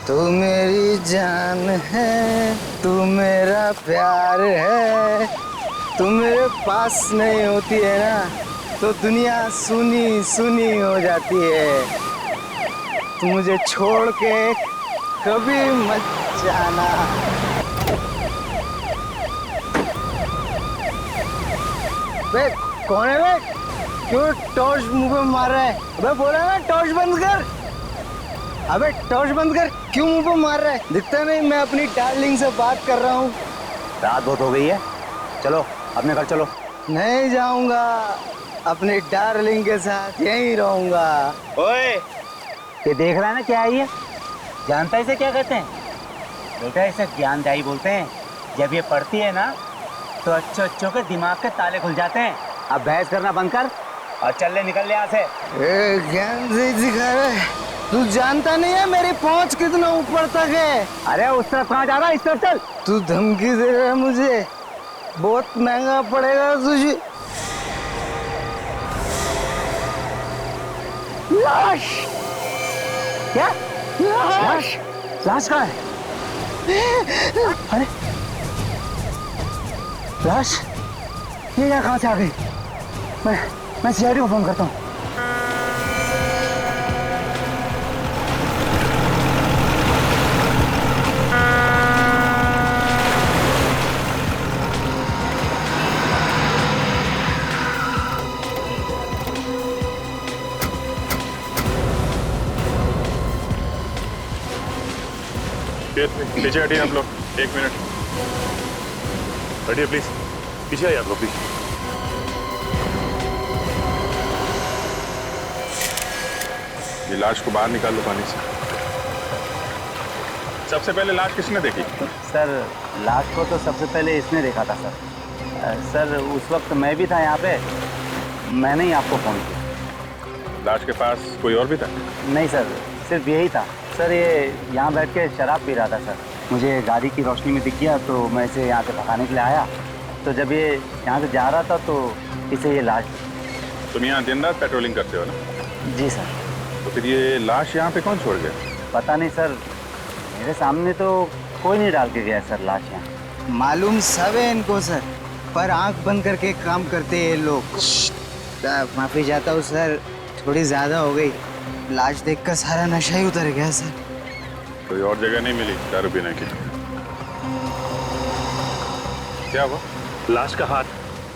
तू मेरी जान है, तू मेरा प्यार है। तू मेरे पास नहीं होती है ना तो दुनिया सुनी सुनी हो जाती है। तू मुझे छोड़ के कभी मत जाना। बे कौन है बे? क्यों टॉर्च मुंह पे मार रहा है? अबे बोला ना टॉर्च बंद कर। अबे टॉर्च बंद कर, क्यों मुंह पे मार रहा है? दिखता नहीं मैं अपनी डार्लिंग से बात कर रहा हूँ। रात बहुत हो गई है, चलो अपने घर चलो। नहीं जाऊंगा, अपनी डार्लिंग के साथ यहीं रहूंगा। ओए, ये देख रहा है ना क्या है ये? जानता है इसे क्या कहते हैं? बेटा इसे ज्ञानदायी बोलते हैं। जब ये पढ़ती है ना तो अच्छे अच्छों के दिमाग के ताले खुल जाते हैं। अब बहस करना बंद कर और चल ले, निकल ले यहाँ से। ज्ञान से दिखा रहा है, तू जानता नहीं है मेरी पहुंच कितना ऊपर तक है। अरे उस तरफ कहाँ जा रहा है, इस तरफ चल। तू धमकी दे रहा है मुझे, बहुत महंगा पड़ेगा तुझे। लाश? क्या लाश? लाश कहाँ है? अरे लाश ये यहाँ कहाँ से आ गई? मैं सीआईडी को फोन करता हूँ। पीछे हटिए आप लोग, 1 मिनट हटिए प्लीज, पीछे आइए आप लोग प्लीज। ये लाश को बाहर निकाल लो पानी से। सबसे पहले लाश किसने देखी? सर लाश को तो सबसे पहले इसने देखा था सर। सर उस वक्त मैं भी था यहाँ पे, मैंने ही आपको फोन किया। लाश के पास कोई और भी था? नहीं सर, सिर्फ यही था सर। ये यहाँ बैठ के शराब पी रहा था सर। मुझे गाड़ी की रोशनी में दिख गया तो मैं इसे यहाँ से भगाने के लिए आया। तो जब ये यहाँ से जा रहा था तो इसे ये लाश। तुम यहाँ दिन रात पेट्रोलिंग करते हो ना? जी सर। तो फिर ये लाश यहाँ पे कौन छोड़ गया? पता नहीं सर, मेरे सामने तो कोई नहीं डाल के गया सर लाश यहाँ। मालूम सब है इनको सर, पर आंख बंद करके काम करते हैं ये लोग। माफी चाहता हूँ सर, थोड़ी ज्यादा हो गई। लाश देखकर सारा नशा ही उतर गया सर। कोई और जगह नहीं मिली दारू पीने की? क्या हुआ? लाश का हाथ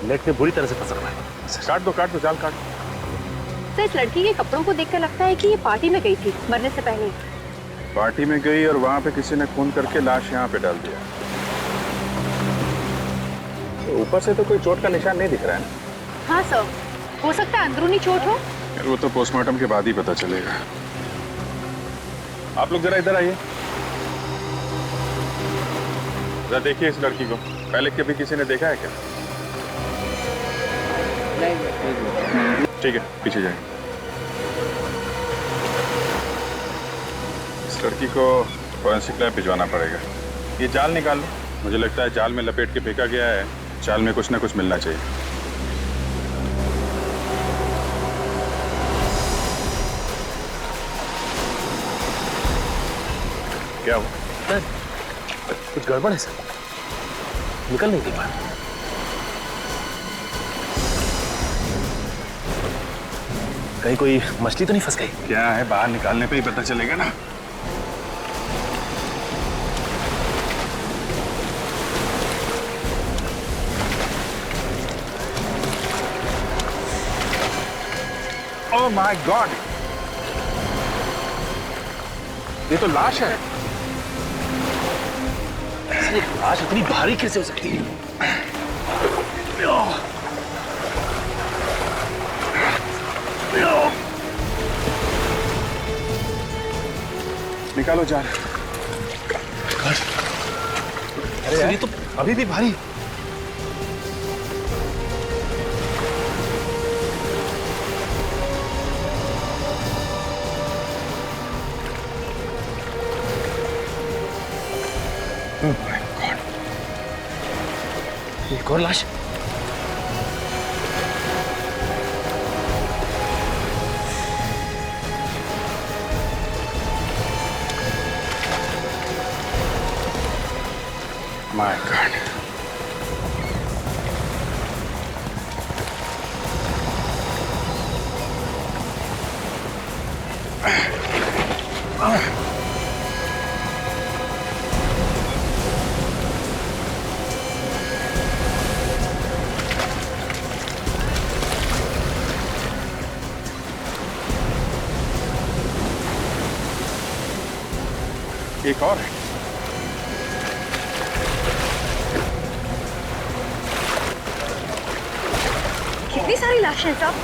नेट में बुरी तरह से फंसा हुआ है। काट दो जाल काट। तो इस लड़की के कपड़ों को देखकर लगता है कि ये पार्टी में गई थी मरने से पहले। पार्टी में गई और वहां पे किसी ने खून करके लाश यहाँ पे डाल दिया। तो ऊपर से तो कोई चोट का निशान नहीं दिख रहा है। हाँ सर, हो सकता है अंदरूनी चोट हो। यार वो तो पोस्टमार्टम के बाद ही पता चलेगा। आप लोग जरा इधर आइए, जरा देखिए इस लड़की को। पहले कभी किसी ने देखा है क्या? ठीक है, पीछे जाइए। इस लड़की को फॉरेंसिक लैब भिजवाना पड़ेगा। ये जाल निकाल लो, मुझे लगता है जाल में लपेट के फेंका गया है। जाल में कुछ ना कुछ मिलना चाहिए। क्या हुआ? सर कुछ गड़बड़ है सर, निकल नहीं दे पा। कहीं कोई मछली तो नहीं फंस गई? क्या है, बाहर निकालने पे ही पता चलेगा ना। ओह माय गॉड, ये तो लाश है। ऐसे लाश इतनी भारी कैसे हो सकती है? निकालो जाल। अरे ये तो अभी भी भारी। एक और लाश। My God. एक और है। कितनी सारी लाशें हैं साहब।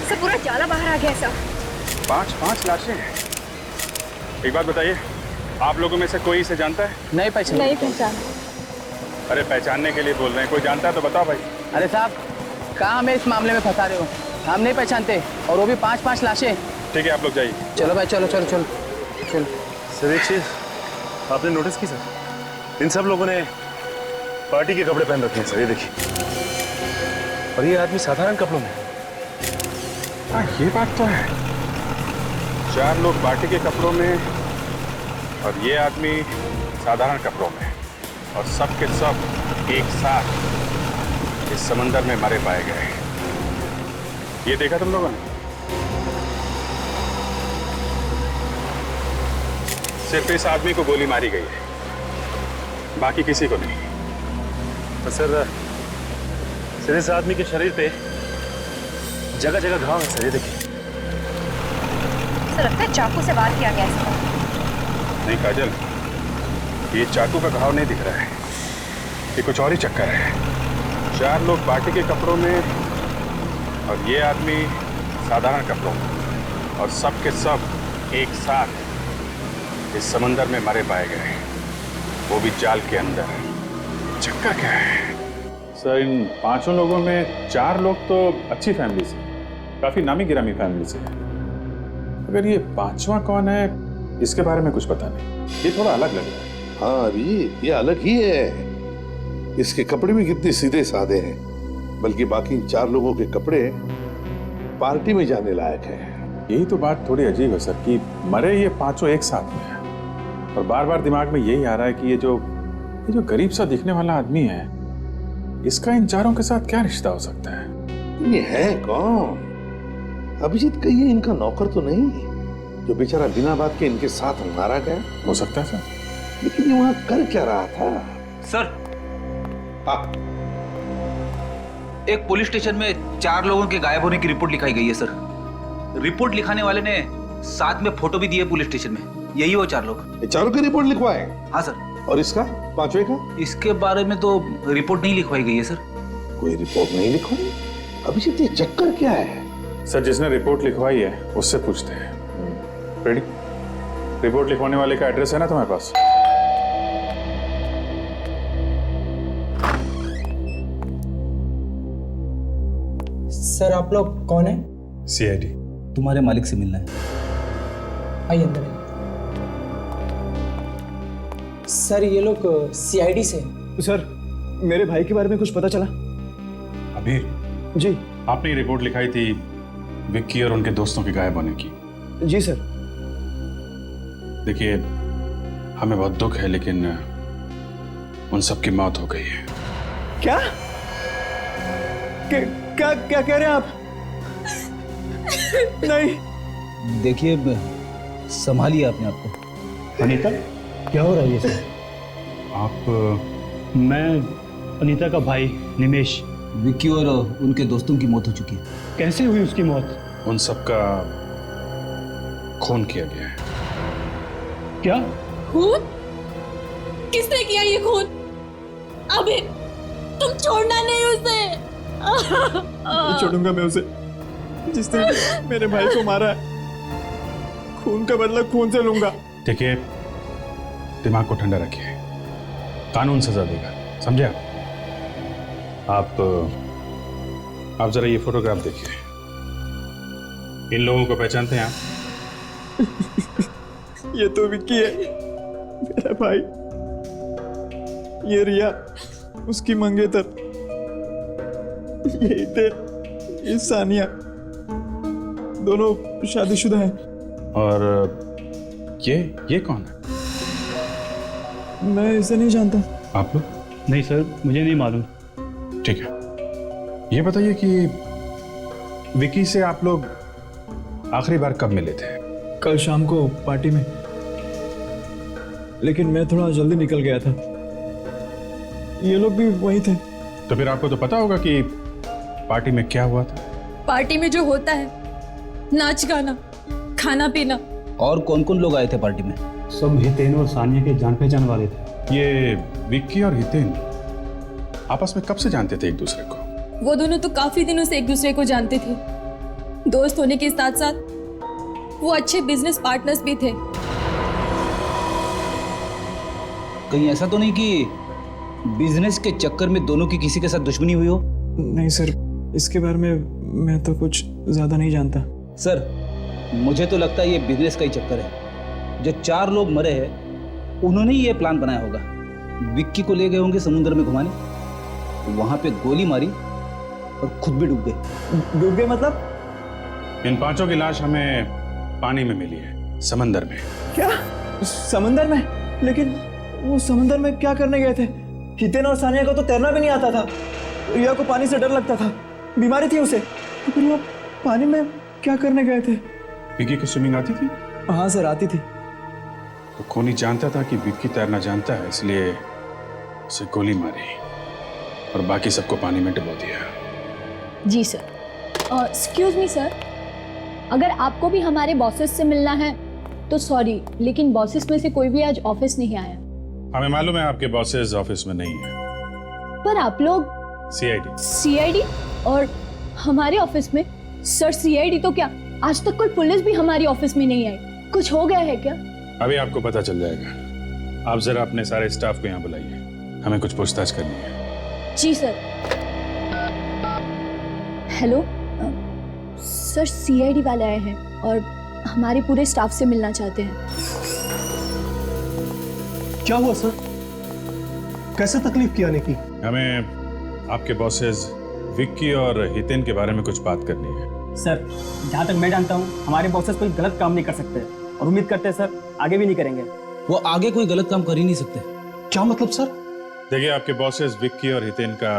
सब पूरा जाला बाहर आ गया है साहब। 5 लाशें हैं। एक बात बताइए, आप लोगों में से कोई इसे जानता है? नहीं पहचान। नहीं पहचान। अरे पहचानने के लिए बोल रहे हैं, कोई जानता है तो बताओ भाई। अरे साहब, कहाँ हमें इस मामले में फंसा रहे हो? हम नहीं पहचानते, और वो भी 5 लाशें। ठीक है, आप लोग जाइए। चलो भाई, चलो चलो चलो चलो। सर एक चीज आपने नोटिस की सर, इन सब लोगों ने पार्टी के कपड़े पहन रखे हैं सर, ये देखिए। और ये आदमी साधारण कपड़ों में। हाँ, ये बात तो है। 4 लोग पार्टी के कपड़ों में और ये आदमी साधारण कपड़ों में, और सब के सब एक साथ इस समंदर में मरे पाए गए। ये देखा तुम लोगों ने? सिर्फ इस आदमी को गोली मारी गई है, बाकी किसी को नहीं। तो सर इस आदमी के शरीर पे जगह जगह घाव है सर, ये देखिए। सर लगता है चाकू से वार किया गया है इसको। नहीं काजल, ये चाकू का घाव नहीं दिख रहा है, ये कुछ और ही चक्कर है। 4 लोग पार्टी के कपड़ों में और ये आदमी साधारण कपड़ों में, और सब के सब एक साथ इस समंदर में मरे पाए गए, वो भी जाल के अंदर। चक्कर क्या है? सर, इन 5 लोगों में 4 लोग तो अच्छी फैमिली से, काफी नामी गिरामी फैमिली से है। अगर ये 5वां कौन है, इसके बारे में कुछ पता नहीं। ये थोड़ा अलग लग रहा है। हाँ अभी ये अलग ही है। इसके कपड़े भी कितने सीधे साधे हैं, बल्कि बाकी 4 लोगों के कपड़े पार्टी में जाने लायक हैं। यही तो बात थोड़ी अजीब है सर, कि मरे ये 5 एक साथ में हैं, और बार बार दिमाग में यही आ रहा है कि ये जो गरीब सा दिखने वाला आदमी है, इसका इन 4 के साथ क्या रिश्ता हो सकता है? ये है कौन? अभिजीत कहिए इनका नौकर तो नहीं, जो बेचारा बिना बात के इनके साथ मारा गया? हो सकता है सर। लेकिन ये वहां कर क्या रहा था? सर, हाँ, एक पुलिस स्टेशन में 4 लोगों के गायब होने की रिपोर्ट लिखाई गई है सर। रिपोर्ट लिखाने वाले ने साथ में फोटो भी दी है पुलिस स्टेशन में। यही वो 4 लोग। ये 4 की रिपोर्ट लिखवाए? हाँ सर। और इसका 5वें का? इसके बारे में तो रिपोर्ट नहीं लिखवाई गई है सर। कोई रिपोर्ट नहीं लिखवाई? अभिजीत ये चक्कर क्या है? सर, जिसने रिपोर्ट लिखवाई है उससे पूछते हैं। रेडी? रिपोर्ट लिखवाने वाले का एड्रेस है ना तुम्हारे पास? सर आप लोग कौन है? CID। तुम्हारे मालिक से मिलना है। आइए अंदर आइए। सर ये लोग CID से हैं। सर मेरे भाई के बारे में कुछ पता चला? अबीर जी। आपने रिपोर्ट लिखाई थी विक्की और उनके दोस्तों के गायब होने की। जी सर। देखिए, हमें बहुत दुख है, लेकिन उन सब की मौत हो गई है। क्या क्या क्या कह रहे हैं आप? नहीं। देखिए, संभालिए अपने आप को। अनीता, क्या हो रहा है ये सर? आप? मैं अनीता का भाई निमेश। विक्की और उनके दोस्तों की मौत हो चुकी है। कैसे हुई उसकी मौत? उन सब का खून किया गया है। क्या खून? किसने किया ये खून? अबे तुम छोड़ना नहीं उसे। नहीं छोड़ूंगा मैं उसे, जिसने मेरे भाई को मारा है। खून का बदला खून से लूंगा। देखिए, दिमाग को ठंडा रखिए, कानून सजा देगा, समझे आप? आप जरा ये फोटोग्राफ देखिए। इन लोगों को पहचानते हैं आप? ये तो विक्की है, मेरा भाई। ये रिया, उसकी मंगेतर। ये सानिया, दोनों शादीशुदा हैं। और ये कौन है? मैं इसे नहीं जानता। आप लोग? नहीं सर, मुझे नहीं मालूम। ठीक है, ये बताइए कि विकी से आप लोग आखिरी बार कब मिले थे? कल शाम को पार्टी में, लेकिन मैं थोड़ा जल्दी निकल गया था। ये लोग भी वहीं थे। तो फिर आपको तो पता होगा कि पार्टी में क्या हुआ था। पार्टी में जो होता है, नाच गाना, खाना पीना। और कौन कौन लोग आए थे पार्टी में? सब हितेन और सानिया के जान पहचान वाले थे। ये विक्की और हितेन आपस में कब से जानते थे एक दूसरे को? वो दोनों तो काफी दिनों से एक दूसरे को जानते थे। दोस्त होने के साथ साथ वो अच्छे बिजनेस पार्टनर्स भी थे। कहीं ऐसा तो नहीं कि बिजनेस के चक्कर में दोनों की किसी के साथ दुश्मनी हुई हो? नहीं सर, इसके बारे में मैं तो कुछ ज्यादा नहीं जानता। सर, मुझे तो लगता है ये बिजनेस का ही चक्कर है। जो 4 लोग मरे हैं उन्होंने ही ये प्लान बनाया होगा। विक्की को ले गए होंगे समुद्र में घुमाने, वहां पे गोली मारी और खुद भी डूब गए। डूब गए मतलब? इन 5 की लाश हमें पानी में मिली है, समंदर में। क्या? समंदर में? लेकिन वो समंदर में क्या करने गए थे? हितेन और सानिया को तो तैरना भी नहीं आता था। रिया को पानी से डर लगता था, बीमारी थी उसे, तो फिर वो पानी में क्या करने गए थे? विक्की को स्विमिंग आती थी? हाँ सर, आती थी। तो खूनी जानता था कि विक्की तैरना जानता है, इसलिए उसे गोली मारी और बाकी सबको पानी में डुबो दिया। जी सर। एक्सक्यूज मी सर, अगर आपको भी हमारे बॉसेस से मिलना है तो सॉरी, लेकिन बॉसेस में से कोई भी आज ऑफिस नहीं आया। हमें मालूम है आपके बॉसेस ऑफिस में नहीं है। पर आप लोग सीआईडी और हमारे ऑफिस में? सर सीआईडी तो क्या, आज तक कोई पुलिस भी हमारी ऑफिस में नहीं आई। कुछ हो गया है क्या? अभी आपको पता चल जाएगा। आप जरा अपने सारे स्टाफ को यहाँ बुलाइए, हमें कुछ पूछताछ करनी है। जी सर। हेलो सर, सीआईडी वाले आए हैं और हमारे पूरे स्टाफ से मिलना चाहते हैं। क्या हुआ सर? कैसे तकलीफ की आने की? हमें आपके बॉसेस विक्की और हितेन के बारे में कुछ बात करनी है। सर, जहाँ तक मैं जानता हूँ हमारे बॉसेस कोई गलत काम नहीं कर सकते और उम्मीद करते हैं सर आगे भी नहीं करेंगे। वो आगे कोई गलत काम कर ही नहीं सकते। क्या मतलब सर? देखिए, आपके बॉसेस विक्की और हितेन का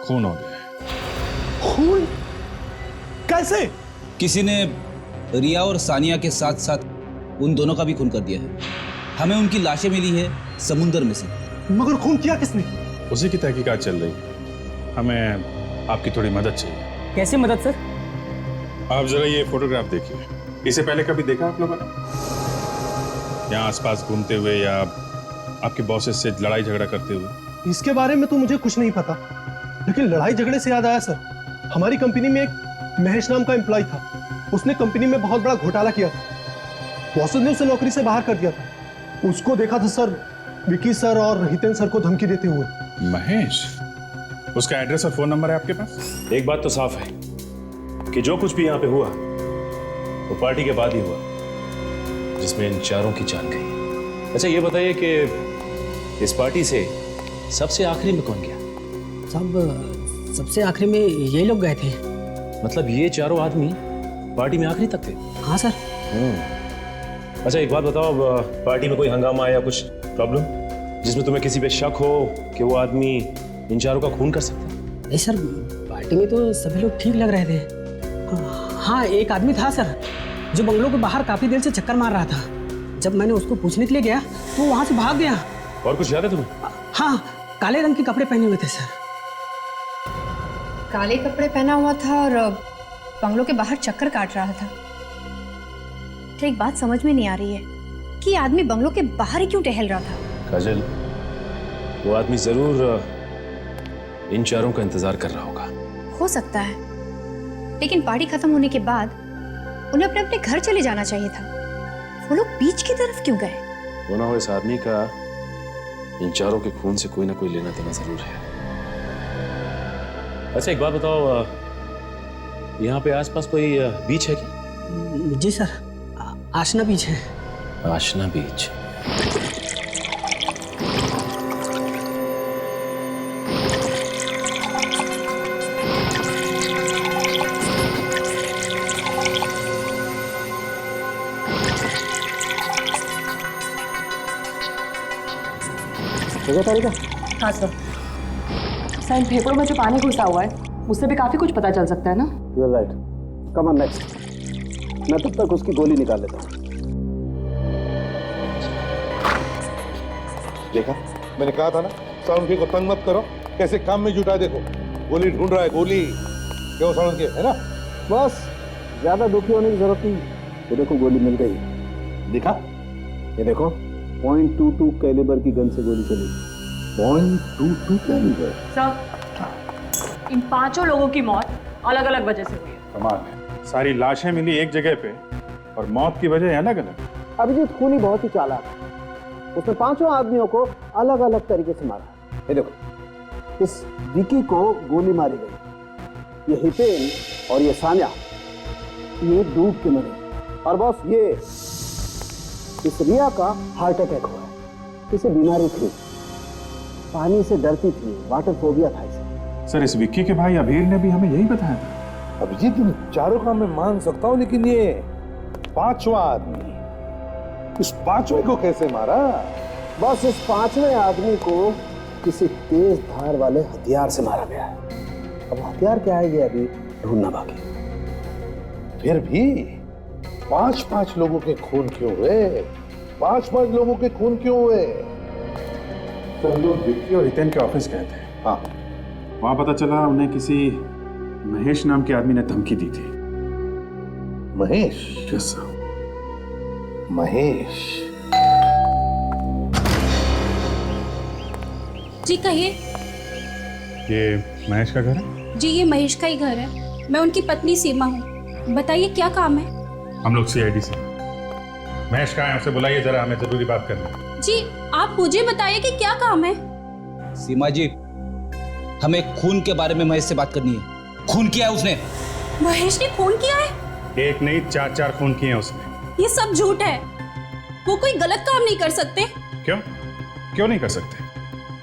खून हो गया है। खून? कैसे? किसी ने रिया और सानिया के साथ साथ उन दोनों का भी खून कर दिया है। हमें उनकी लाशें मिली है समुद्र में से। मगर खून किया किसने? उसी की तहकीकात चल रही है। हमें आपकी थोड़ी मदद चाहिए। कैसे मदद सर? आप जरा ये फोटोग्राफ देखिए। इसे पहले कभी देखा आप लोगों ने? यहाँ आसपास घूमते हुए या आपके बॉसेस से लड़ाई झगड़ा करते हुए? इसके बारे में तो मुझे कुछ नहीं पता, लेकिन लड़ाई झगड़े से याद आया सर, हमारी कंपनी में एक महेश नाम का एम्प्लॉय था। उसने कंपनी में बहुत बड़ा घोटाला किया था। बॉसेस ने उसे नौकरी से बाहर कर दिया था। उसको देखा था सर विकी सर और हितेन सर को धमकी देते हुए। महेश? उसका एड्रेस और फोन नंबर है आपके पास? एक बात तो साफ है कि जो कुछ भी यहाँ पे हुआ वो पार्टी के बाद ही हुआ, जिसमें इन 4 की जान गई। अच्छा, ये बताइए कि इस पार्टी से सबसे आखिरी में कौन गया? सबसे आखिरी में ये लोग गए थे। मतलब ये 4 आदमी पार्टी में आखिरी तक थे? हाँ सर। अच्छा, एक बात बताओ, पार्टी में कोई हंगामा या कुछ प्रॉब्लम जिसमें तुम्हें किसी पे शक हो कि वो आदमी इन 4 का खून कर सकता है? नहीं सर, पार्टी में तो सभी लोग ठीक लग रहे थे। हाँ, एक आदमी था सर जो बंगलों के बाहर काफी देर से चक्कर मार रहा था। जब मैंने उसको पूछने के लिए गया तो वो वहां से भाग गया। और कुछ याद है तुम्हें? हाँ, काले रंग के कपड़े पहने हुए थे सर। काले कपड़े पहना हुआ था और बंगलों के बाहर चक्कर काट रहा था। तो एक बात समझ में नहीं आ रही है कि आदमी बंगलों के बाहर ही क्यों टहल रहा था? काजल, वो आदमी जरूर इन 4 का इंतजार कर रहा होगा। हो सकता है, लेकिन पार्टी खत्म होने के बाद उन्हें अपने अपने घर चले जाना चाहिए था। वो लोग बीच की तरफ क्यों गए? वो ना हो इस आदमी का इन 4 के खून से कोई ना कोई लेना देना जरूर है। अच्छा, एक बात बताओ, यहाँ पे आसपास कोई बीच है क्या? जी सर, आशना बीच है। आशना बीच? देखो तारिका। हाँ सर। सर इन फेफड़ों में जो पानी घुसा हुआ है उससे भी काफी कुछ पता चल सकता है ना। You are right. Come on next. मैं तब तक उसकी गोली निकाल लेता हूँ। देखा, मैंने कहा था ना, साउंड को तंग मत करो, कैसे काम में जुटा। देखो गोली ढूंढ रहा है, गोली। क्यों साउंड के, है ना? बस ज्यादा दुखी होने की जरूरत नहीं। ये देखो गोली मिल गई। दिखा? ये देखो .22 कैलिबर की गन से गोली चली। .22 कैलिबर। सर इन 5 लोगों की मौत अलग अलग वजह से हुई है। कमाल है, सारी लाशें मिली एक जगह पे और मौत की वजह अलग अलग। अभिजीत खूनी बहुत ही चालाक है। उसने 5 आदमियों को अलग अलग तरीके से मारा। ये देखो, इस विकी को गोली मारी गई, ये हितेन और ये सान्या ये डूब के मरे। और बॉस ये इस रिया का हार्ट अटैक हुआ है। इसे बीमारी थी, पानी से डरती थी, वाटर फोबिया था इसे। सर इस विक्की के भाई अभीर ने भी हमें यही बताया था। अभिजीत इन चारों का मैं मान सकता हूँ, लेकिन ये 5वां आदमी, इस 5वें को कैसे मारा? बस इस 5वें आदमी को किसी तेज धार वाले हथियार से मारा गया है। अब हथियार क्या है ये अभी ढूंढना बाकी। फिर भी 5-5 लोगों के खून क्यों हुए? 5-5 लोगों के खून क्यों हुए? तो हम लोग विक्की और हितेन के ऑफिस गए थे। हाँ, वहां पता चला उन्हें किसी महेश नाम के आदमी ने धमकी दी थी। महेश? Yes sir. महेश? जी कहिए। ये महेश का घर है? जी ये महेश का ही घर है। मैं उनकी पत्नी सीमा हूँ। बताइए क्या काम है? हम लोग सीआईडी से। महेश कहाँ है, उसे बुलाइए जरा, हमें जरूरी बात करनी है। जी आप मुझे बताइए कि क्या काम है। सीमा जी, हमें खून के बारे में महेश से बात करनी है। खून किया है उसने। महेश ने खून किया है? एक नहीं 4 खून किए हैं उसने। ये सब झूठ है। वो कोई गलत काम नहीं कर सकते। क्यों? क्यों नहीं कर सकते?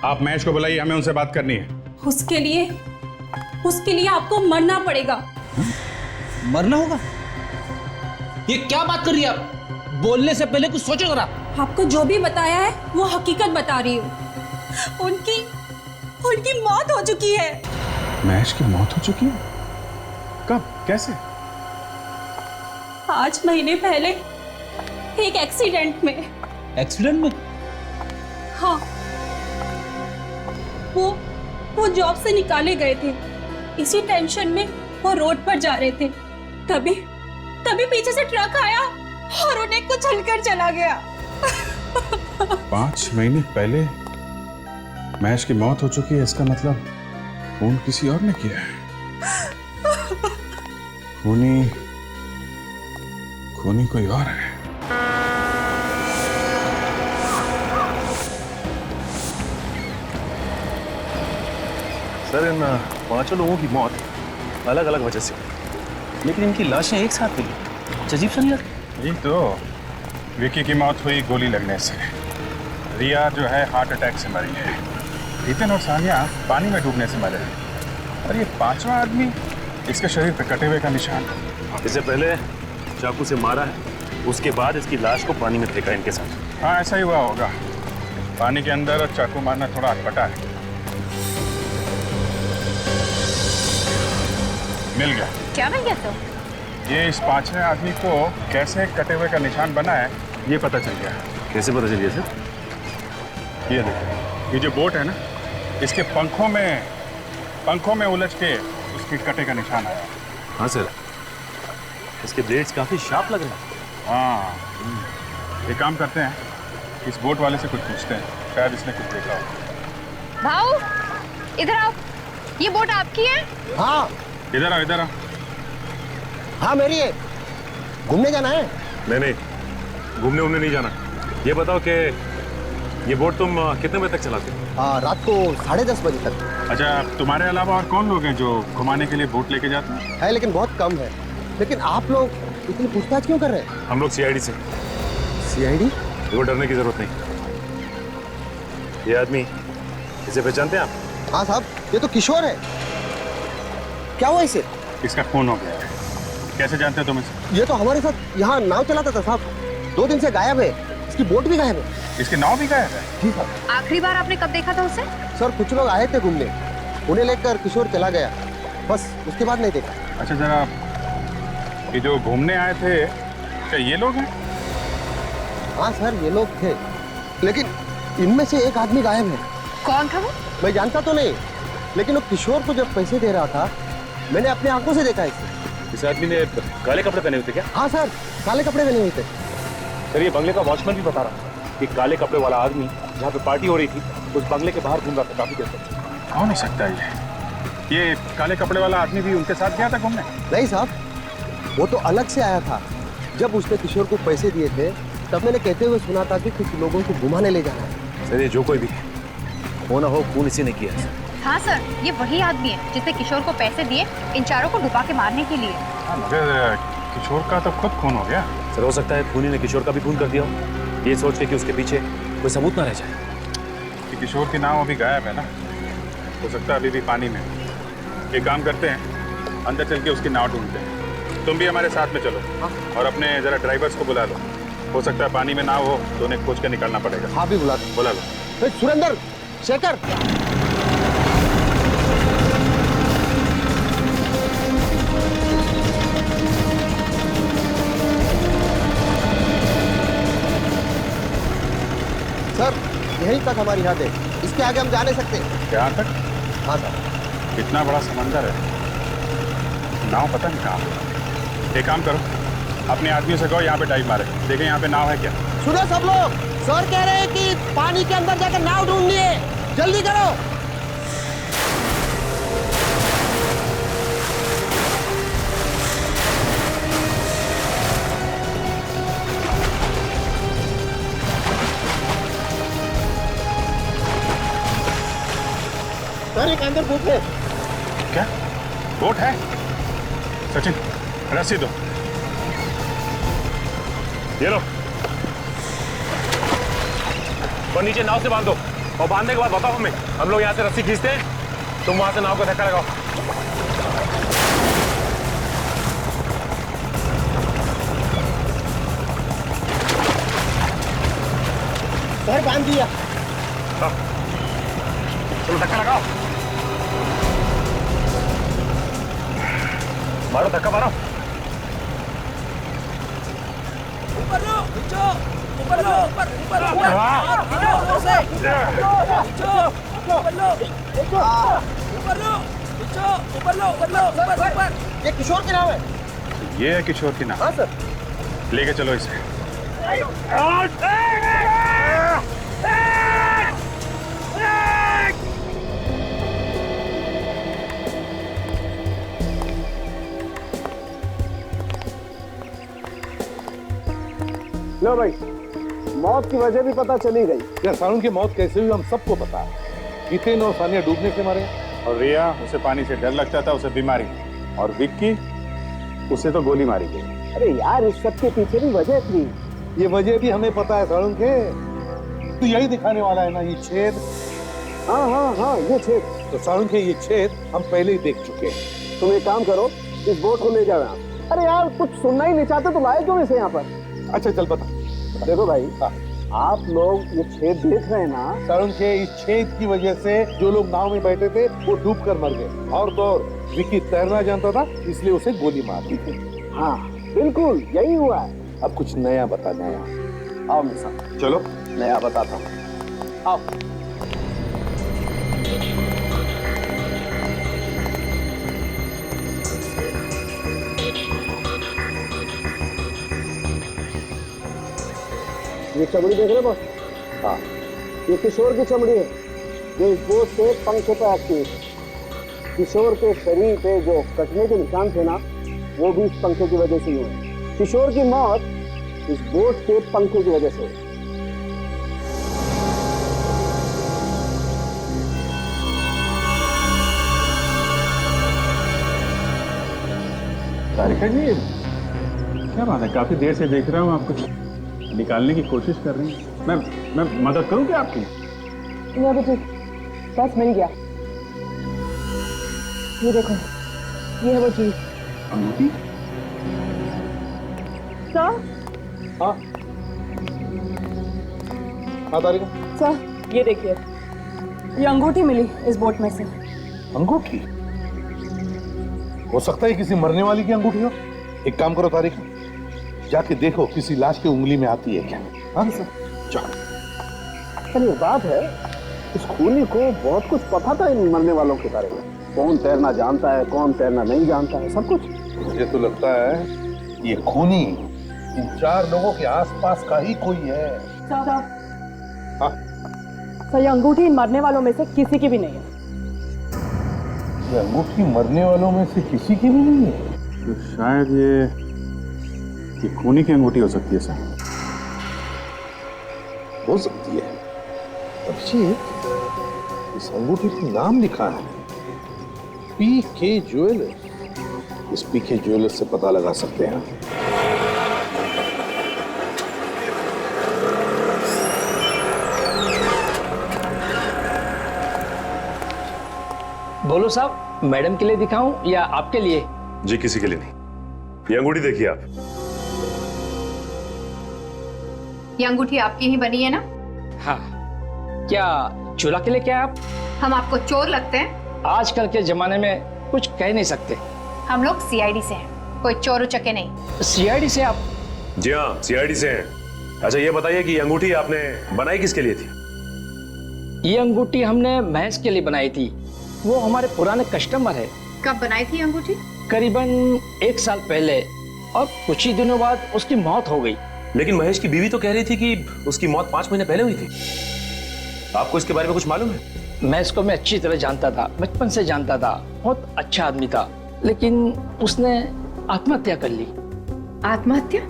आप महेश को बुलाइए, हमें उनसे बात करनी है। उसके लिए आपको मरना पड़ेगा। मरना होगा? ये क्या बात कर रही है आप? बोलने से पहले कुछ सोचो जरा। आपको जो भी बताया है वो हकीकत बता रही हूँ। उनकी मौत हो चुकी है। महेश की मौत हो चुकी है? कब? कैसे? 5 महीने पहले एक एक्सीडेंट में। एक्सीडेंट में? हाँ, वो जॉब से निकाले गए थे। इसी टेंशन में वो रोड पर जा रहे थे, तभी पीछे से ट्रक आया और उन्हें कुचलकर चला गया। 5 महीने पहले महेश की मौत हो चुकी है, इसका मतलब खून किसी और ने किया है। खूनी कोई और है। सर इन 5 लोगों की मौत अलग अलग वजह से हुई, लेकिन इनकी लाशें एक साथ मिली। अजीब सा नहीं लगता? यही तो, विकी की मौत हुई गोली लगने से, रिया जो है हार्ट अटैक से मरी है, हितेन और सानिया पानी में डूबने से मरे हैं, और ये 5वां आदमी, इसके शरीर पर कटे हुए का निशान। इससे पहले चाकू से मारा है, उसके बाद इसकी लाश को पानी में फेंका इनके साथ। हाँ ऐसा ही हुआ होगा। पानी के अंदर चाकू मारना थोड़ा अटपटा है। मिल गया। क्या मिल गया? तो ये इस 5वें आदमी को कैसे कटे हुए का निशान बना है ये पता चल गया। कैसे पता चलिए सर? ये देखो, ये जो बोट है ना, इसके पंखों में उलझ के उसके कटे का निशान आया। हाँ सर, इसके ब्लेड्स काफी शार्प लग रहे हैं। हाँ, एक काम करते हैं, इस बोट वाले से कुछ पूछते हैं, शायद इसने कुछ देखा हो। भाऊ इधर आओ, ये बोट आपकी है? हाँ इधर आओ। हाँ मेरी है। घूमने जाना है? नहीं, घूमने नहीं जाना। ये बताओ कि ये बोट तुम कितने बजे तक चलाते हो? हाँ, रात को 10:30 बजे तक। अच्छा, तुम्हारे अलावा और कौन लोग हैं जो घुमाने के लिए बोट लेके जाते हैं? है लेकिन बहुत कम है। लेकिन आप लोग इतनी पूछताछ क्यों कर रहे हैं? हम लोग सीआईडी से। सीआईडी? देखो डरने की जरूरत नहीं। ये आदमी, इसे पहचानते हैं आप? हाँ साहब, ये तो किशोर है। क्या हुआ इसे? इसका खून हो गया है। कैसे जानते हो तुम इसे? ये तो हमारे साथ यहाँ नाव चलाता था साहब। 2 दिन से गायब है। उसकी बोट भी गायब है। इसकी नाव भी गायब है? जी सर। आखिरी बार आपने कब देखा था उसे? सर कुछ लोग आए थे घूमने, उन्हें लेकर किशोर चला गया, बस उसके बाद नहीं देखा। अच्छा जरा, ये जो घूमने आए थे क्या ये लोग हैं? हाँ सर ये लोग थे, लेकिन इनमें से एक आदमी गायब है। कौन था वो? मैं जानता तो नहीं, लेकिन वो किशोर को जब पैसे दे रहा था मैंने अपनी आंखों से देखा इसे। इस आदमी ने काले कपड़े पहने हुए थे क्या? हाँ सर, काले कपड़े पहने हुए थे। सर ये बंगले का वॉचमैन भी बता रहा कि काले कपड़े वाला आदमी जहाँ पे पार्टी हो रही थी उस बंगले के बाहर घूम रहा था काफी देर तक। कौन हो सकता है ये काले कपड़े वाला आदमी भी उनके साथ गया था घूमने? नहीं साहब, वो तो अलग से आया था। जब उसने किशोर को पैसे दिए थे तब मैंने कहते हुए सुना था कि कुछ लोगों को घुमाने ले जाना है। सर ये जो कोई भी हो ना हो, खून इसी ने किया है। हाँ सर, ये वही आदमी है जिसने किशोर को पैसे दिए इन चारों को डुबा के मारने के लिए। मगर किशोर का तो खुद खून हो गया। सर हो सकता है खूनी ने किशोर का भी खून कर दिया हो, ये सोच के कि उसके पीछे कोई सबूत ना रह जाए। कि किशोर की नाव अभी गायब है ना, हो सकता है अभी भी पानी में। एक काम करते हैं, अंदर चल के उसकी नाव ढूंढते हैं। तुम भी हमारे साथ में चलो और अपने जरा ड्राइवर्स को बुला लो। हो सकता है पानी में नाव हो तो उन्हें खोज कर निकालना पड़ेगा। हाँ भी बुला लो। सुरेंद्र, शेखर, सर यहीं तक हमारी हद है, इसके आगे हम जा नहीं सकते। यहाँ तक? हाँ सर। इतना बड़ा समंदर है, नाव पता नहीं कहाँ। एक काम करो, अपने आदमियों से कहो यहाँ पे डाइव मारे, देखें यहाँ पे नाव है क्या। सुनो सब लोग, सर कह रहे हैं कि पानी के अंदर जाकर नाव ढूंढनी है, जल्दी करो। सर एक अंदर बोट है। क्या बोट है? सचिन रस्सी दो। ये लो, और नीचे नाव से बांध दो, और बांधने के बाद बताओ हमें। हम लोग यहाँ से रस्सी खींचते हैं, तुम वहां से नाव का धक्का लगाओ। सर बांध दिया। चलो धक्का लगाओ, मारो धक्का मारो। ऊपर लो, नीचे, ऊपर लो, ऊपर ऊपर ऊपर ऊपर से, ऊपर लो, ऊपर। ये किशोर की नाव है। ये है किशोर की नाव? हाँ सर। लेके चलो इसे। लो भाई, मौत की वजह भी पता चली गई। यार सारुण की मौत कैसे हुई हम सबको पता है। हितेन और सानिया डूबने से मरे, और रिया, उसे पानी से डर लगता था, उसे बीमारी। और विक्की, उसे तो गोली मारी गई। अरे यार इस सब के पीछे भी वजह थी। ये वजह भी हमें पता है सारुण के। तो यही दिखाने वाला है ना ये छेद। हाँ हाँ हाँ ये छेद। तो सारुण के ये छेद हम पहले ही देख चुके हैं। तुम एक काम करो, इस बोट को ले जाओ यहाँ। अरे यार कुछ सुनना ही नहीं चाहते तो लाए क्यों इसे यहाँ पर? अच्छा चल बता। देखो भाई, आप लोग ये छेद देख रहे हैं ना, सारुण के इस छेद की वजह से जो लोग नाव में बैठे थे वो डूब कर मर गए। और तो और विक्की तैरना जानता था, इसलिए उसे गोली मार दी थी। हाँ बिल्कुल यही हुआ है। अब कुछ नया बता, नया। आओ मेरे साथ। चलो नया बताता हूँ, आओ। ये चमड़ी देख रहे बॉस? हाँ, ये किशोर की चमड़ी है जो इस बोट के पंख पे आती है। किशोर के शरीर पे जो कटने के निशान थे ना, वो भी इस पंखे की वजह से हुए। किशोर की मौत इस बोट के पंखे की वजह से हुई। तारिका जी, क्या बात है, काफी देर से देख रहा हूँ आपको निकालने की कोशिश कर रही हैं। मैं मदद करूँ क्या आपकी? नहीं अभी ठीक, बस मिल गया। ये देखो, ये है वो चीज। अंगूठी? सर? हाँ हाँ तारिका। सर ये देखिए, ये अंगूठी मिली इस बोट में से। अंगूठी? हो सकता है किसी मरने वाली की अंगूठी हो। एक काम करो तारिका, जाके देखो किसी लाश की उंगली में आती है क्या। हाँ जाओ। चलिए, बात है इस खूनी को बहुत कुछ पता था इन मरने वालों के बारे में। कौन तैरना जानता है, कौन तैरना नहीं जानता है, सब कुछ। मुझे तो लगता है ये खूनी इन 4 लोगों के आसपास का ही कोई है। सर ये अंगूठी इन मरने वालों में से किसी की भी नहीं है। ये अंगूठी मरने वालों में से किसी की भी नहीं है? तो शायद ये खूनी की अंगूठी हो सकती है सर। हो सकती है। अभिषेक, इस अंगूठी पर नाम लिखा है पीके ज्वेलर्स। इस पीके ज्वेलर्स से पता लगा सकते हैं। बोलो साहब, मैडम के लिए दिखाऊं या आपके लिए? जी किसी के लिए नहीं। ये अंगूठी देखिए आप। ये अंगूठी आपकी ही बनी है ना? हाँ। क्या चोला के लिए क्या आप? हम आपको चोर लगते हैं? आजकल के जमाने में कुछ कह नहीं सकते। हम लोग सीआईडी से हैं, कोई चोर उचके नहीं। सीआईडी से आप? जी हाँ, सीआईडी से हैं। अच्छा ये बताइए कि ये अंगूठी आपने बनाई किसके लिए थी? ये अंगूठी हमने महेश के लिए बनाई थी। वो हमारे पुराने कस्टमर है। कब बनाई थी अंगूठी? करीबन 1 साल पहले, और कुछ ही दिनों बाद उसकी मौत हो गई। लेकिन महेश की बीवी तो कह रही थी कि उसकी मौत 5 महीने पहले हुई थी। आपको इसके बारे में कुछ मालूम है? मैं इसको अच्छी तरह जानता था, बचपन से जानता था। बहुत अच्छा आदमी था, लेकिन उसने आत्महत्या कर ली। आत्महत्या?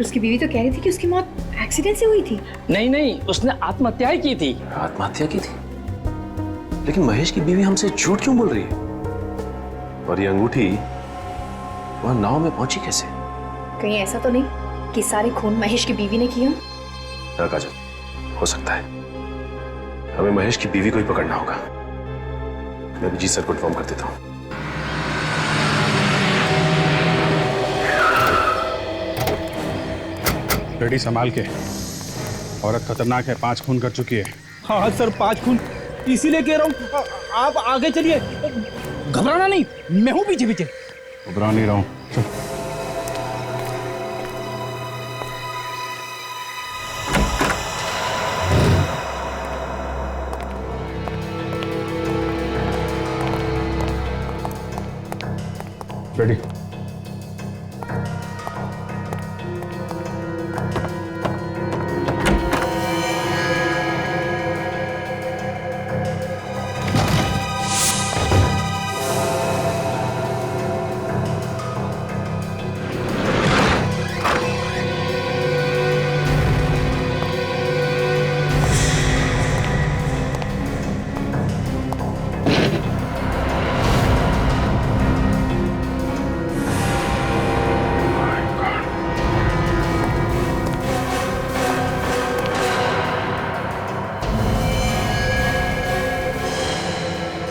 उसकी बीवी तो कह रही थी कि उसकी मौत एक्सीडेंट से हुई थी। नहीं, उसने आत्महत्या ही की थी। आत्महत्या की थी? लेकिन महेश की बीवी हमसे झूठ क्यों बोल रही है? और ये अंगूठी वहां नाव में पहुंची कैसे? कहीं ऐसा तो नहीं कि सारे खून महेश की बीवी ने किया? हाँ काजल, हो सकता है। हमें महेश की बीवी को ही पकड़ना होगा। मैं भी जी सर को इन्फॉर्म कर देता हूँ। रेडी संभाल के। औरत खतरनाक है, 5 खून कर चुकी है। हाँ सर, 5 खून। इसीलिए कह रहा हूँ आप आगे चलिए, घबराना नहीं, मैं हूँ पीछे पीछे। घबरा नहीं रहा हूँ। रेडी।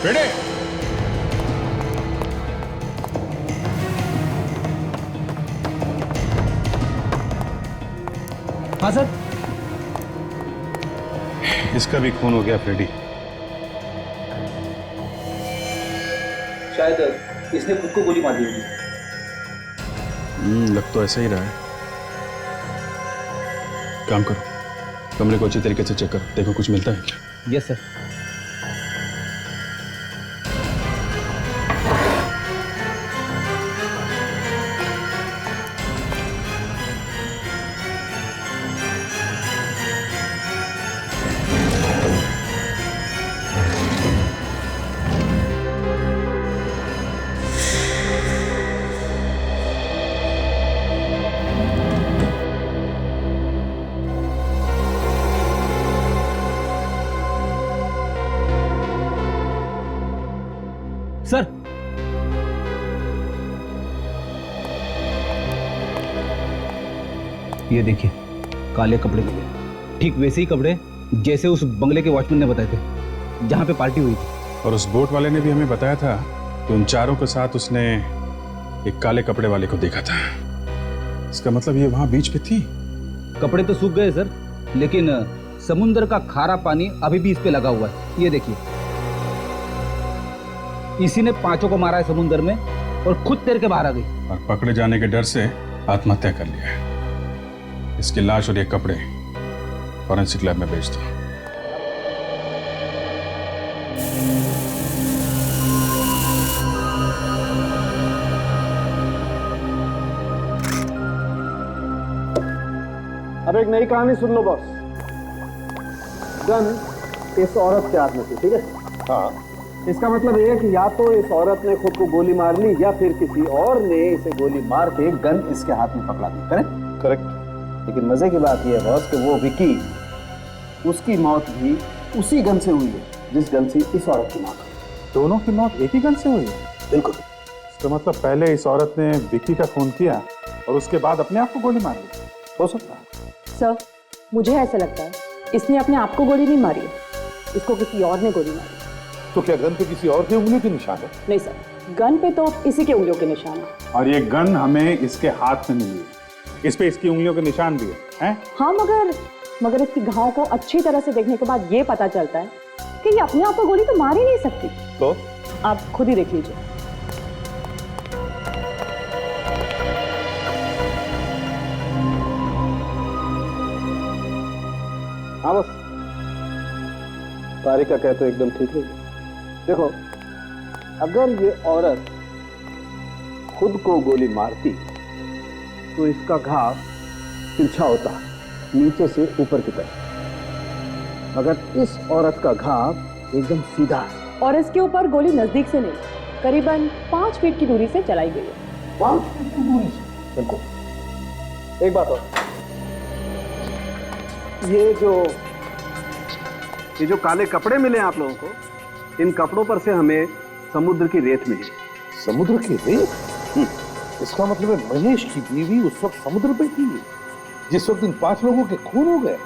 रेडी। हाँ सर। इसका भी खून हो गया फ्रेडी। शायद इसने खुद को गोली मार दी होगी। लग तो ऐसा ही रहा है। काम करो, कमरे को अच्छी तरीके से चेक करो, देखो कुछ मिलता है क्या। Yes sir. सर, ये देखिए काले कपड़े मिले, ठीक वैसे ही कपड़े जैसे उस बंगले के वॉचमैन ने बताए थे जहां पे पार्टी हुई थी। और उस बोट वाले ने भी हमें बताया था कि उन 4 के साथ उसने एक काले कपड़े वाले को देखा था। इसका मतलब ये वहां बीच पे थी। कपड़े तो सूख गए सर, लेकिन समुद्र का खारा पानी अभी भी इस पे लगा हुआ है। ये देखिए, इसी ने 5 को मारा है समुद्र में और खुद तैर के बाहर आ गई। और पकड़े जाने के डर से आत्महत्या कर लिया है। इसकी लाश और ये कपड़े फॉरेंसिक लैब में भेज दो। अब एक नई कहानी सुन लो बॉस। गन इस औरत के हाथ में थी, ठीक है? हाँ। इसका मतलब ये है कि या तो इस औरत ने खुद को गोली मार ली या फिर किसी और ने इसे गोली मार के गन इसके हाथ में पकड़ा दी। करेक्ट? करेक्ट। लेकिन मजे की बात यह है बॉस कि वो विकी, उसकी मौत भी उसी गन से हुई है जिस गन से इस औरत की मौत हुई। दोनों की मौत एक ही गन से हुई है? बिल्कुल। इसका मतलब पहले इस औरत ने विक्की का खून किया और उसके बाद अपने आप को गोली मार ली। हो सकता है सर, मुझे ऐसा लगता है इसने अपने आप को गोली नहीं मारी है, इसको किसी और ने गोली मारी। तो क्या गन पे किसी और की उंगलियों के निशान है? नहीं सर, गन पे तो इसी के उंगलियों के निशान है। और ये गन हमें इसके हाथ में मिली है, इस पे इसकी उंगलियों के निशान भी है? हाँ, मगर इसकी घाव को अच्छी तरह से देखने के बाद ये पता चलता है कि ये अपने आप को गोली तो मार ही नहीं सकती। तो आप खुद ही देख लीजिए। हाँ बस, तारिका कहते तो एकदम ठीक है। देखो, अगर ये औरत खुद को गोली मारती तो इसका घाव तिरछा होता, नीचे से ऊपर की तरफ। मगर इस औरत का घाव एकदम सीधा है। और इसके ऊपर गोली नजदीक से नहीं, करीबन 5 फीट की दूरी से चलाई गई है। 5 फीट की दूरी से? बिल्कुल। एक बात और, ये जो काले कपड़े मिले आप लोगों को, इन कपड़ों पर से हमें समुद्र की रेत मिली। समुद्र की रेत? इसका मतलब है महेश की बीवी उस वक्त समुद्र पे थी जिस वक्त इन 5 लोगों के खून हो गए।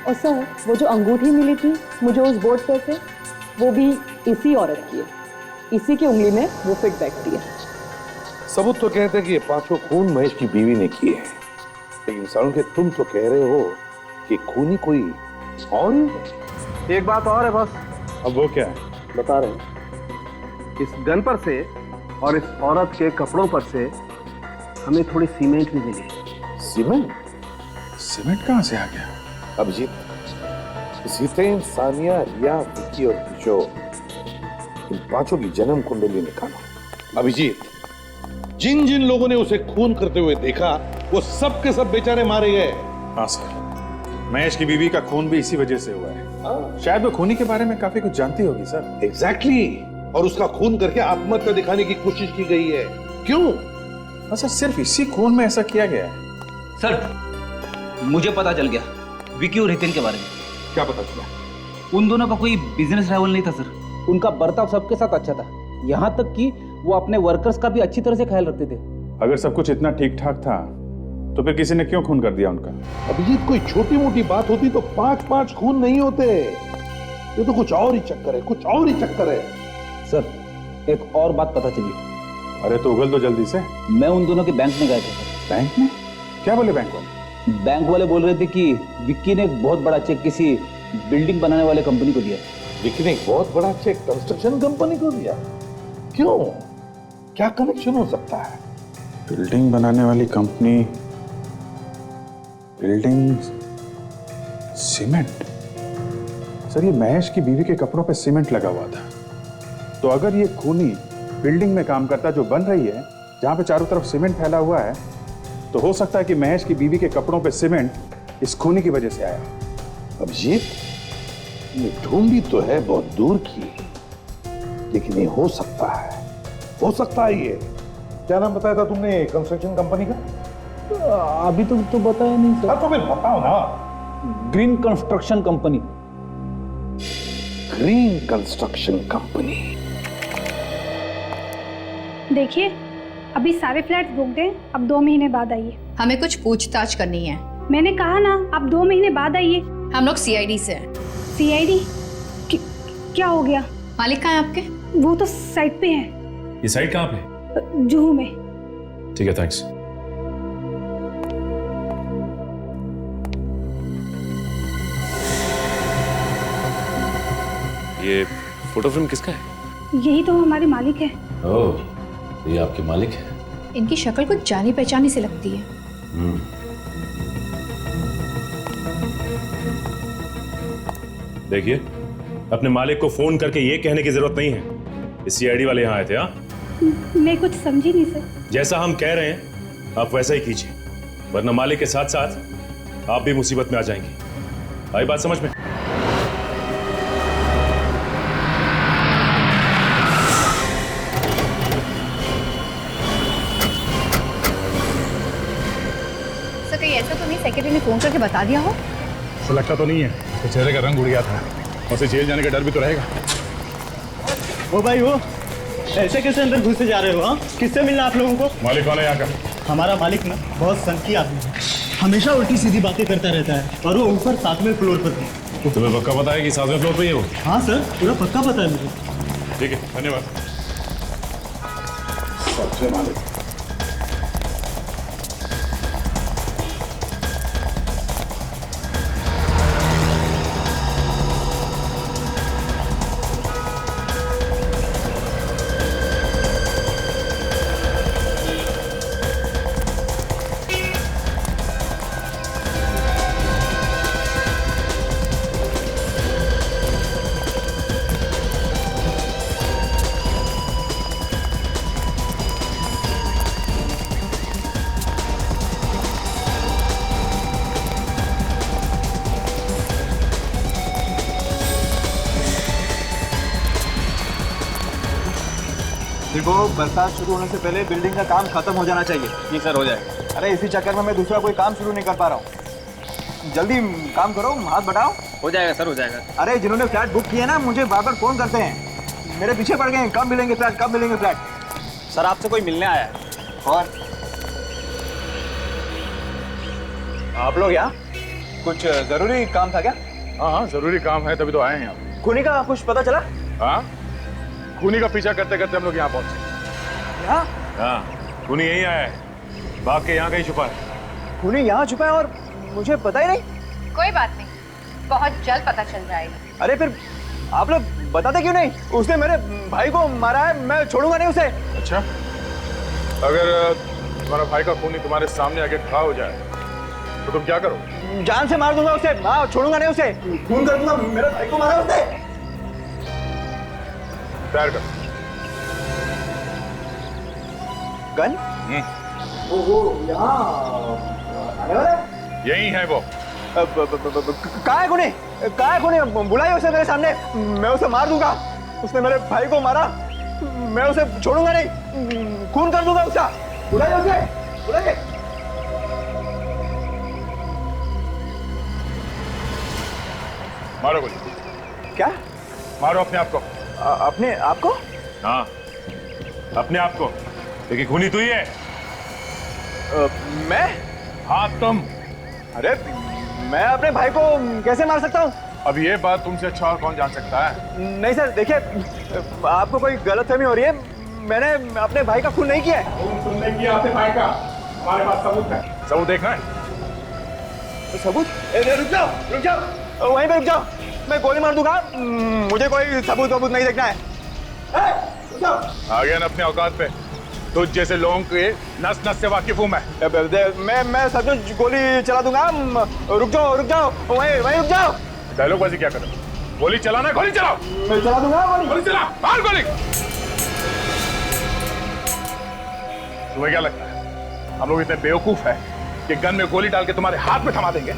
और सर, वो जो अंगूठी मिली थी मुझे उस बोर्ड पे से, वो भी इसी औरत की है। इसी की उंगली में वो फिट बैठती है। सबूत तो कहते हैं कि ये 5 खून महेश की बीवी ने किए हैं, लेकिन सारुण के तुम तो कह रहे हो कि खूनी कोई और ही। एक बात और है बस। अब वो क्या है? बता रहे हैं। इस गन पर से और इस औरत के कपड़ों पर से हमें थोड़ी सीमेंट भी मिली। सीमेंट? सीमेंट कहाँ से आ गया? अभिजीत, जितेन, सानिया, रिया, विक्की और किशोर, इन 5 की जन्म कुंडली निकालो। अभिजीत, जिन जिन लोगों ने उसे खून करते हुए देखा वो सब के सब बेचारे मारे गए। हाँ सर, महेश की बीवी का खून भी इसी वजह से हुआ है। शायद वो खूनी के बारे में काफी कुछ जानती होगी सर। एग्जैक्टली। और उसका खून करके आत्महत्या दिखाने की कोशिश की गई है। क्यों? सर, सिर्फ इसी खून में ऐसा किया गया है? सर, मुझे पता चल गया विकी और हितेन के बारे में। क्या पता चला? उन दोनों का कोई बिजनेस राइवल नहीं था सर। उनका बर्ताव सबके साथ अच्छा था, यहाँ तक कि वो अपने वर्कर्स का भी अच्छी तरह से ख्याल रखते थे। अगर सब कुछ इतना ठीक ठाक था तो फिर किसी ने क्यों खून कर दिया उनका? अभिजीत, कोई छोटी मोटी बात होती तो 5 खून नहीं होते। ये तो कुछ और ही चक्कर है, कुछ और ही चक्कर है। सर, एक और बात पता चली। अरे तो उगल दो जल्दी से। मैं उन दोनों के बैंक में गए थे सर। बैंक में? क्या बोले बैंक वाले? बैंक वाले बोल रहे थे कि विक्की ने एक बहुत बड़ा चेक किसी बिल्डिंग बनाने वाले कंपनी को दिया। विक्की ने एक बहुत बड़ा चेक कंस्ट्रक्शन कंपनी को दिया? क्यों? क्या कनेक्शन हो सकता है? बिल्डिंग बनाने वाली कंपनी, बिल्डिंग, सीमेंट। सर, ये महेश की बीवी के कपड़ों पे सीमेंट लगा हुआ था, तो अगर ये खूनी बिल्डिंग में काम करता जो बन रही है, जहां पे चारों तरफ सीमेंट फैला हुआ है, तो हो सकता है कि महेश की बीवी के कपड़ों पे सीमेंट इस खूनी की वजह से आया। अभिजीत, ये ढूंढी तो है बहुत दूर की, लेकिन ये हो सकता है, हो सकता है। ये क्या नाम बताया था तुमने कंस्ट्रक्शन कंपनी का? अभी तो बताया नहीं सर। तो फिर बताओ ना। Green construction company. Green construction company. देखिए, अभी सारे फ्लैट्स बुक दें, अब 2 महीने बाद आइए। हमें कुछ पूछताछ करनी है। मैंने कहा ना, आप 2 महीने बाद आइए। हम लोग सीआईडी से हैं। सीआईडी? क्या हो गया? मालिक कहाँ है आपके? वो तो साइट पे है। ये साइट कहाँ पे? जुहू में। ठीक है, थैंक्स। ये फोटो फिल्म किसका है? यही तो हमारे मालिक है। ओह, ये आपके मालिक है। इनकी शक्ल कुछ जानी पहचानी से लगती है। देखिए, अपने मालिक को फोन करके ये कहने की जरूरत नहीं है इस सीआईडी वाले यहाँ आए थे। हाँ, मैं कुछ समझी नहीं सर। जैसा हम कह रहे हैं आप वैसा ही कीजिए, वरना मालिक के साथ साथ आप भी मुसीबत में आ जाएंगे। आई बात समझ में? सर कहीं ऐसा तो नहीं सेक्रेटरी ने फोन करके बता दिया हो? ऐसा लगता तो नहीं है, उसके चेहरे का रंग उड़ गया था, उसे जेल जाने का डर भी तो रहेगा। ओ भाई वो ऐसे कैसे अंदर घुसे जा रहे हो? हाँ, किससे मिलना आप लोगों को? मालिक कौन है यहाँ का? हमारा मालिक ना बहुत सनकी आदमी है, हमेशा उल्टी सीधी बातें करता रहता है, और वो ऊपर 7वें फ्लोर पर है। तुम्हें पक्का पता है कि 7वें फ्लोर पे ही है वो? हाँ सर, पूरा पक्का पता है मुझे। ठीक है, धन्यवाद। सबसे मालिक देखो, बरसात शुरू होने से पहले बिल्डिंग का काम खत्म हो जाना चाहिए। जी सर, हो जाएगा। अरे इसी चक्कर में मैं दूसरा कोई काम शुरू नहीं कर पा रहा हूँ। जल्दी काम करो, हाथ बढ़ाओ। हो जाएगा सर, हो जाएगा। अरे जिन्होंने फ्लैट बुक किया ना, मुझे बार बार फोन करते हैं, मेरे पीछे पड़ गए हैं, कब मिलेंगे फ्लैट, कब मिलेंगे फ्लैट। सर आपसे कोई मिलने आया है। और आप लोग यहाँ कुछ जरूरी काम था क्या? हाँ हाँ, जरूरी काम है, तभी तो आए हैं यहाँ। खूनी का कुछ पता चला? हाँ, खूनी का पीछा करते करते हम लोग यहाँ पहुंचे। यहाँ? हाँ, खूनी यहीं आया है, भाग के यहाँ कहीं छुपा है। खूनी यहाँ छुपा है और मुझे पता ही नहीं? कोई बात नहीं, बहुत जल्द पता चल जाएगा। अरे फिर आप लोग बताते क्यों नहीं? उसने मेरे भाई को मारा है, मैं छोड़ूंगा नहीं उसे। अच्छा, अगर तुम्हारा भाई का खूनी तुम्हारे सामने आके खड़ा हो जाए तो तुम क्या करोगे? जान से मार दूंगा उसे, मैं छोड़ूंगा नहीं उसे, खून कर दूंगा। मेरे भाई को मारा उसने। तैयार कर। गन? वो यहाँ आने वाला है? यही है वो। कहाँ है खूनी? कहाँ है खूनी? बुलाइए उसे मेरे सामने, मैं उसे मार दूंगा। उसने मेरे भाई को मारा, मैं उसे छोड़ूंगा नहीं, खून कर दूंगा उसका। बुलाइए उसे, बुलाइए। मारो गोली। क्या? मारो अपने आप को। अपने आप को? हाँ, अपने आप को, क्योंकि खूनी तू ही है। मैं? हाँ तुम। अरे मैं अपने भाई को कैसे मार सकता हूँ? अब ये बात तुमसे अच्छा और कौन जान सकता है? नहीं सर, देखिए आपको कोई गलतफहमी हो रही है, मैंने अपने भाई का खून नहीं किया है। तुमने किया अपने भाई का, हमारे पास सबूत है। सबूत देखना है? सबूत? रुक जाओ, रुक जाओ, वहीं पे रुक जाओ, मैं गोली मार दूंगा, मुझे कोई सबूत वबूत नहीं देखना है। आ गया ना अपने औकात पे, तुझ जैसे लोगों के नस नस से वाकिफ हूँ मैं सचमुच गोली चला दूंगा। रुक जाओ, वहीं रुक जाओ। डायलॉगबाजी क्या कर रहे हो? गोली चलाना, गोली चलाओ। मैं चला दूंगा गोली चला, मार गोली। तुम्हें क्या लगता है हम लोग इतने बेवकूफ हैं कि गन में गोली डाल के तुम्हारे हाथ में थमा देंगे?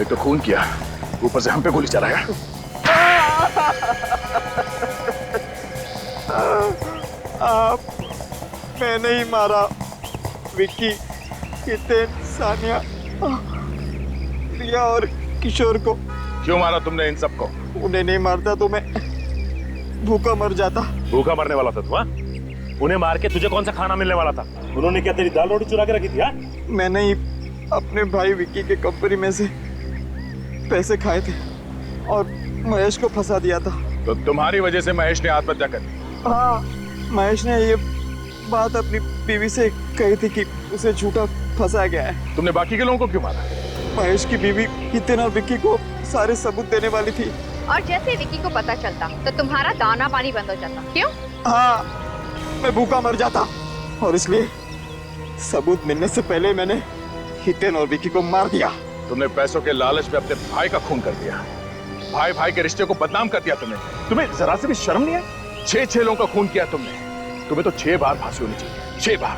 एक तो खून किया, ऊपर से हम पे गोली चलाया। मैंने ही मारा विक्की, हितेन, सानिया, रिया और किशोर को। क्यों मारा तुमने इन सबको? उन्हें नहीं मारता तो मैं भूखा मर जाता। भूखा मरने वाला था तू? हाँ? उन्हें मार के तुझे कौन सा खाना मिलने वाला था? उन्होंने क्या तेरी दाल रोटी चुरा के रखी थी? हाँ? मैंने ही अपने भाई विक्की के कंपनी में से पैसे खाए थे और महेश को फंसा दिया था। तो तुम्हारी वजह से महेश ने आत्महत्या कर ली? हाँ, महेश ने ये बात अपनी बीवी से कही थी कि उसे झूठा फंसा गया है। तुमने बाकी के लोगों को क्यों मारा? महेश की बीवी हितेन और विक्की को सारे सबूत देने वाली थी। और जैसे विक्की को पता चलता तो तुम्हारा दाना पानी बंद हो जाता। क्यों? हाँ, मैं भूखा मर जाता और इसलिए सबूत मिलने से पहले मैंने हितेन और विक्की को मार दिया। तुमने पैसों के लालच में अपने भाई का खून कर दिया। भाई भाई के रिश्ते को बदनाम कर दिया तुमने। तुम्हें जरा से भी शर्म नहीं है? 6 लोगों का खून किया तुमने। तुम्हें तो 6 बार फांसी होनी चाहिए, 6 बार।